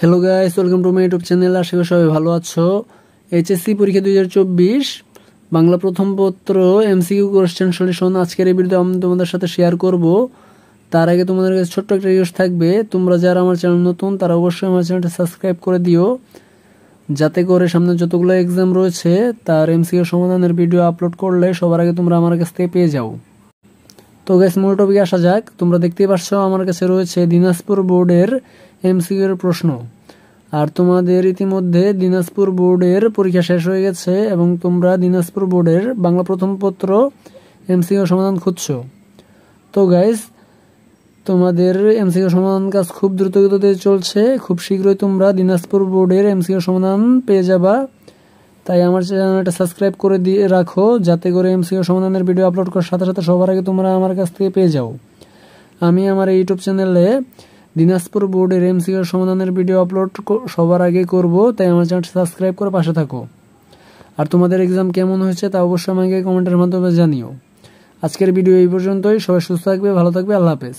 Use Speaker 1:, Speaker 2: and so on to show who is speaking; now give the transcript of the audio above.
Speaker 1: Hello guys, welcome to my YouTube channel. আশা করি সবাই ভালো আছো। এইচএসসি পরীক্ষা 2024 বাংলা প্রথম পত্র এমসিকিউ কোশ্চেন সলিউশন আজকের এই ভিডিওতে আমি তোমাদের সাথে শেয়ার করব। তার আগে তোমাদের কাছে ছোট্ট একটা রিকোয়েস্ট থাকবে, তোমরা যারা আমার চ্যানেল নতুন তারা অবশ্যই আমার চ্যানেলটা সাবস্ক্রাইব করে দিও, যাতে করে সামনে যতগুলো এক্সাম রয়েছে তার এমসিকিউ সমাধানের ভিডিও আপলোড করলে সবার আগে তোমরা আমার কাছ থেকে পেয়ে যাও। তো গাইস, মূল টপিকে আসা যাক। তোমরা দেখতেই পাচ্ছ আমার কাছে রয়েছে দিনাজপুর বোর্ডের এমসিকিউ এর প্রশ্ন। আর তোমাদের ইতিমধ্যে দিনাজপুর বোর্ডের পরীক্ষা শেষ হয়ে গেছে এবং তোমরা দিনাজপুর বোর্ডের বাংলা প্রথম পত্র এমসিকিউ সমাধান খুঁজছো। তো গাইস, তোমাদের এমসিকিউ সমাধান কাজ খুব দ্রুতগতিতে চলছে। খুব শীঘ্রই তোমরা দিনাজপুর বোর্ডের এমসিকিউ সমাধান পেয়ে যাবা। তাই আমার চ্যানেলটা সাবস্ক্রাইব করে দিয়ে রাখো, যাতে করে এমসিকিউ সমাধানের ভিডিও আপলোড করার সাথে সাথে সবার আগে তোমরা আমার কাছ থেকে পেয়ে যাও। আমি আমার ইউটিউব চ্যানেলে দিনাজপুর বোর্ডের এমসিকিউ সমাধানের ভিডিও আপলোড সবার আগে করব, তাই আমার চ্যানেলটা সাবস্ক্রাইব করে পাশে থাকো। আর তোমাদের এক্সাম কেমন হয়েছে তা অবশ্যই আমাকে কমেন্টের মাধ্যমে জানিও। আজকের ভিডিও এই পর্যন্তই। সবাই সুস্থ থাকবে, ভালো থাকবে। আল্লাহ হাফেজ।